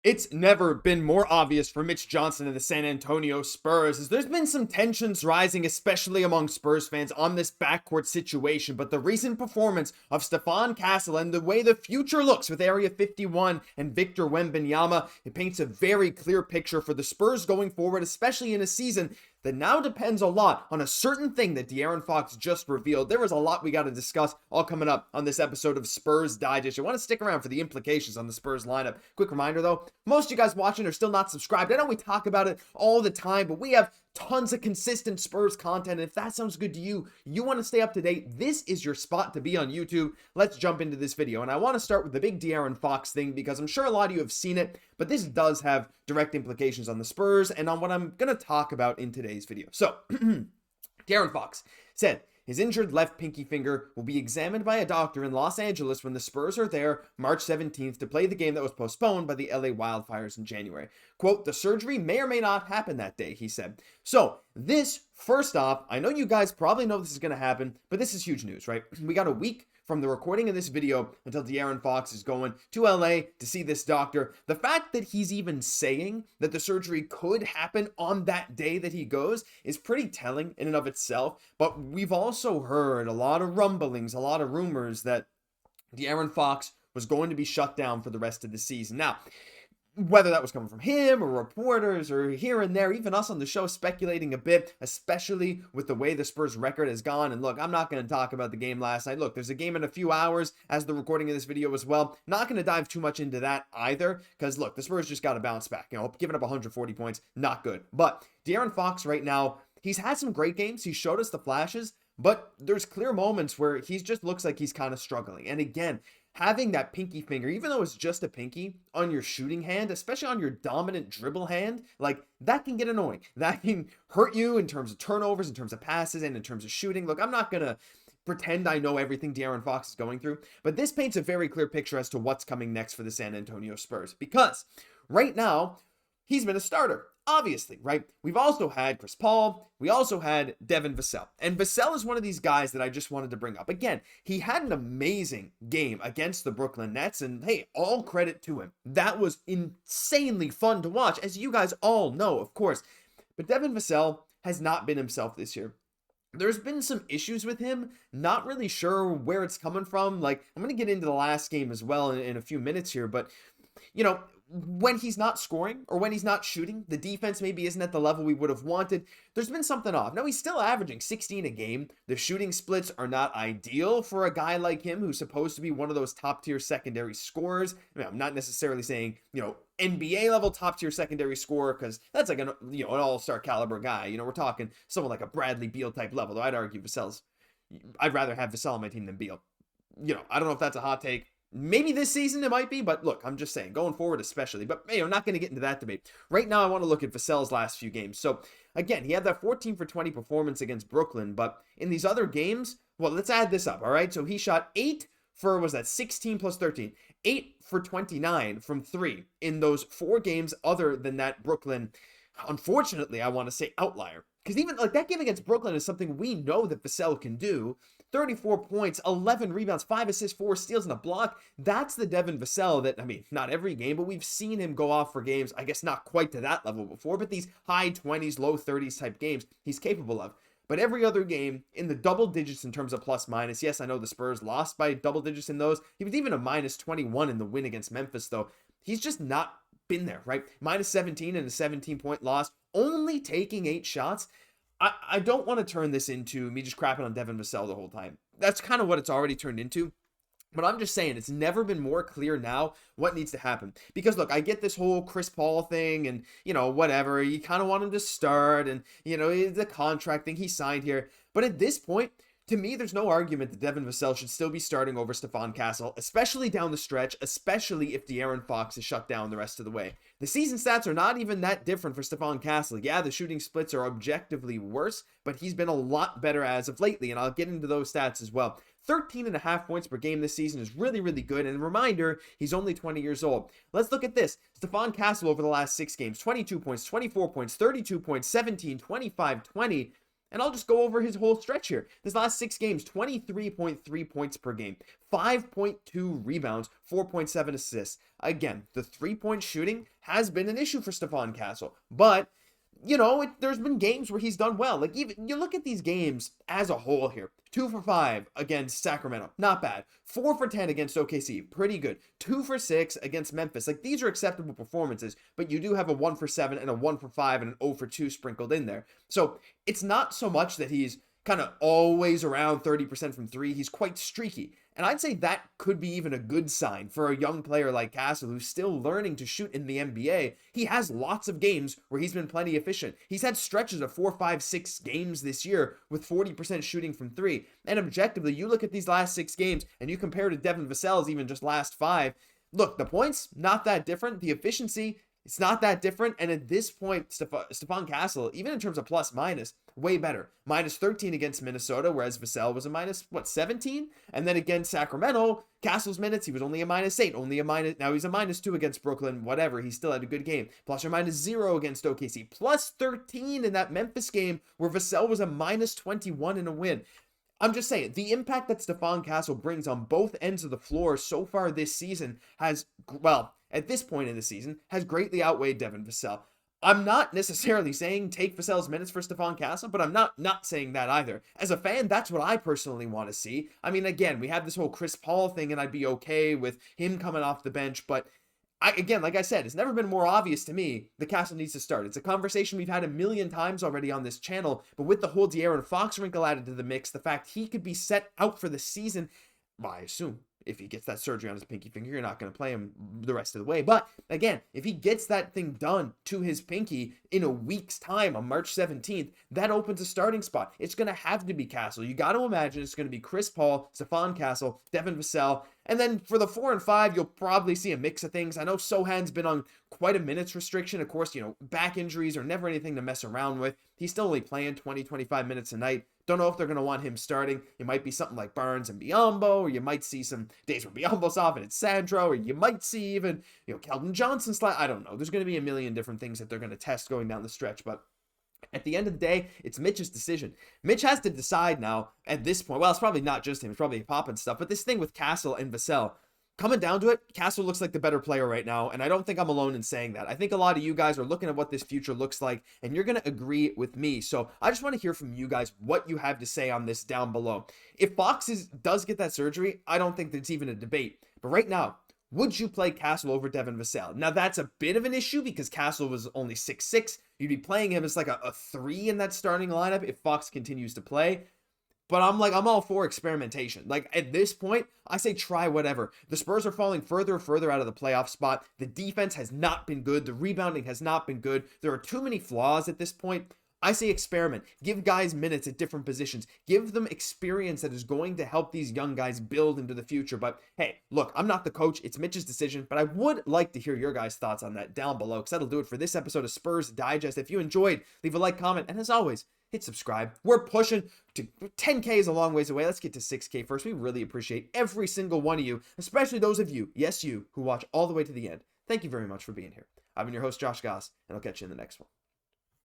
It's never been more obvious for Mitch Johnson and the San Antonio Spurs as there's been some tensions rising, especially among Spurs fans on this backcourt situation. But the recent performance of Stephon Castle and the way the future looks with Area 51 and Victor Wembanyama, it paints a very clear picture for the Spurs going forward, especially in a season that now depends a lot on a certain thing that De'Aaron Fox just revealed. There is a lot we got to discuss all coming up on this episode of Spurs Digest. You want to stick around for the implications on the Spurs lineup. Quick reminder though, most of you guys watching are still not subscribed. I know we talk about it all the time, but we have tons of consistent Spurs content. And if that sounds good to you, you want to stay up to date, this is your spot to be on YouTube. Let's jump into this video. And I want to start with the big De'Aaron Fox thing because I'm sure a lot of you have seen it, but this does have direct implications on the Spurs and on what I'm going to talk about in today's video. So, De'Aaron Fox said his injured left pinky finger will be examined by a doctor in Los Angeles when the Spurs are there March 17th to play the game that was postponed by the LA wildfires in January. Quote, the surgery may or may not happen that day, he said. So this, first off, I know you guys probably know this is going to happen, but this is huge news, right? We got a week from the recording of this video until De'Aaron Fox is going to LA to see this doctor. The fact that he's even saying that the surgery could happen on that day that he goes is pretty telling in and of itself. But we've also heard a lot of rumblings, a lot of rumors that De'Aaron Fox was going to be shut down for the rest of the season. Now, whether that was coming from him or reporters or here and there, even us on the show speculating a bit, especially with the way the Spurs record has gone. And look, I'm not going to talk about the game last night. Look, there's a game in a few hours as the recording of this video as well. Not going to dive too much into that either because look, the Spurs just got to bounce back. Giving up 140 points, not good. But De'Aaron Fox right now, he's had some great games. He showed us the flashes, but there's clear moments where he just looks like he's kind of struggling. And again, having that pinky finger, even though it's just a pinky, on your shooting hand, especially on your dominant dribble hand, like that can get annoying. That can hurt you in terms of turnovers, in terms of passes, and in terms of shooting. Look, I'm not going to pretend I know everything De'Aaron Fox is going through, but this paints a very clear picture as to what's coming next for the San Antonio Spurs. Because right now, he's been a starter. Obviously, right? We've also had Chris Paul. We also had Devin Vassell. And Vassell is one of these guys that I just wanted to bring up. Again, he had an amazing game against the Brooklyn Nets. And hey, all credit to him. That was insanely fun to watch, as you guys all know, of course. But Devin Vassell has not been himself this year. There's been some issues with him. Not really sure where it's coming from. Like, I'm going to get into the last game as well in a few minutes here. But, when he's not scoring or when he's not shooting, the defense maybe isn't at the level we would have wanted. There's been something off. Now, he's still averaging 16 a game. The shooting splits are not ideal for a guy like him who's supposed to be one of those top-tier secondary scorers. I'm not necessarily saying, NBA level top-tier secondary scorer because that's like an all-star caliber guy. We're talking someone like a Bradley Beal type level, though I'd argue I'd rather have Vassell on my team than Beal. I don't know if that's a hot take. Maybe this season it might be, but look, I'm just saying, going forward especially. But, I'm not going to get into that debate. Right now, I want to look at Vassell's last few games. So, again, he had that 14 for 20 performance against Brooklyn. But in these other games, well, let's add this up, all right? So, he shot 8 for, 16 plus 13? 8 for 29 from 3 in those 4 games other than that Brooklyn, unfortunately, I want to say outlier. Because even like that game against Brooklyn is something we know that Vassell can do. 34 points, 11 rebounds, 5 assists, 4 steals, and a block. That's the Devin Vassell that, not every game, but we've seen him go off for games, I guess not quite to that level before, but these high 20s, low 30s type games he's capable of. But every other game in the double digits in terms of plus minus. Yes, I know the Spurs lost by double digits in those. He was even a minus 21 in the win against Memphis, though. He's just not been there, right? Minus 17 in a 17-point loss, only taking 8 shots. I don't want to turn this into me just crapping on Devin Vassell the whole time. That's kind of what it's already turned into. But I'm just saying, it's never been more clear now what needs to happen. Because, look, I get this whole Chris Paul thing and, whatever. You kind of want him to start and, the contract thing he signed here. But at this point, to me, there's no argument that Devin Vassell should still be starting over Stephon Castle, especially down the stretch, especially if De'Aaron Fox is shut down the rest of the way. The season stats are not even that different for Stephon Castle. Yeah, the shooting splits are objectively worse, but he's been a lot better as of lately, and I'll get into those stats as well. 13.5 points per game this season is really, really good. And a reminder, he's only 20 years old. Let's look at this. Stephon Castle over the last 6 games, 22 points, 24 points, 32 points, 17, 25, 20. And I'll just go over his whole stretch here. This last 6 games, 23.3 points per game, 5.2 rebounds, 4.7 assists. Again, the 3-point shooting has been an issue for Stephon Castle, but you know, there's been games where he's done well. Like, even you look at these games as a whole here. 2 for 5 against Sacramento, not bad. 4 for 10 against OKC, pretty good. 2 for 6 against Memphis. Like, these are acceptable performances, but you do have a 1 for 7 and a 1 for 5 and an 0 for 2 sprinkled in there. So it's not so much that he's kind of always around 30% from 3. He's quite streaky. And I'd say that could be even a good sign for a young player like Castle who's still learning to shoot in the NBA. He has lots of games where he's been plenty efficient. He's had stretches of 4, 5, 6 games this year with 40% shooting from 3. And objectively, you look at these last 6 games and you compare to Devin Vassell's even just last 5. Look, the points, not that different. The efficiency, it's not that different. And at this point, Stephon Castle, even in terms of plus minus, way better. Minus 13 against Minnesota, whereas Vassell was a minus, 17? And then against Sacramento, Castle's minutes, he was only a minus 8, now he's a minus 2 against Brooklyn, whatever. He still had a good game. Plus or minus 0 against OKC. Plus 13 in that Memphis game where Vassell was a minus 21 in a win. I'm just saying, the impact that Stephon Castle brings on both ends of the floor so far this season has, well, at this point in the season, has greatly outweighed Devin Vassell. I'm not necessarily saying take Vassell's minutes for Stephon Castle, but I'm not saying that either. As a fan, that's what I personally want to see. I mean, again, we have this whole Chris Paul thing, and I'd be okay with him coming off the bench, but again, like I said, it's never been more obvious to me that Castle needs to start. It's a conversation we've had a million times already on this channel, but with the whole De'Aaron Fox wrinkle added to the mix, the fact he could be set out for the season, well, I assume if he gets that surgery on his pinky finger, you're not going to play him the rest of the way. But again, if he gets that thing done to his pinky in a week's time on March 17th, that opens a starting spot. It's going to have to be Castle. You got to imagine it's going to be Chris Paul, Stephon Castle, Devin Vassell. And then for the 4 and 5, you'll probably see a mix of things. I know Sochan's been on quite a minutes restriction. Of course, you know, back injuries are never anything to mess around with. He's still only playing 20, 25 minutes a night. Don't know if they're going to want him starting. It might be something like Barnes and Biyombo, or you might see some days where Biyombo's off and it's Sandro, or you might see even, you know, Keldon Johnson slide. I don't know. There's going to be a million different things that they're going to test going down the stretch, but at the end of the day, it's Mitch's decision. Mitch has to decide now at this point. Well, it's probably not just him. It's probably Pop and stuff. But this thing with Castle and Vassell, coming down to it, Castle looks like the better player right now, and I don't think I'm alone in saying that. I think a lot of you guys are looking at what this future looks like, and you're going to agree with me. So I just want to hear from you guys what you have to say on this down below. If Fox does get that surgery, I don't think there's even a debate. But right now, would you play Castle over Devin Vassell? Now, that's a bit of an issue because Castle was only 6'6". You'd be playing him as like a 3 in that starting lineup if Fox continues to play. But I'm all for experimentation. Like, at this point, I say try whatever. The Spurs are falling further and further out of the playoff spot. The defense has not been good. The rebounding has not been good. There are too many flaws at this point. I say experiment. Give guys minutes at different positions. Give them experience that is going to help these young guys build into the future. But hey, look, I'm not the coach. It's Mitch's decision. But I would like to hear your guys' thoughts on that down below, because that'll do it for this episode of Spurs Digest. If you enjoyed, leave a like, comment, and as always, hit subscribe. We're pushing to 10K is a long ways away. Let's get to 6K first. We really appreciate every single one of you, especially those of you, yes, you, who watch all the way to the end. Thank you very much for being here. I've been your host, Josh Gosse, and I'll catch you in the next one.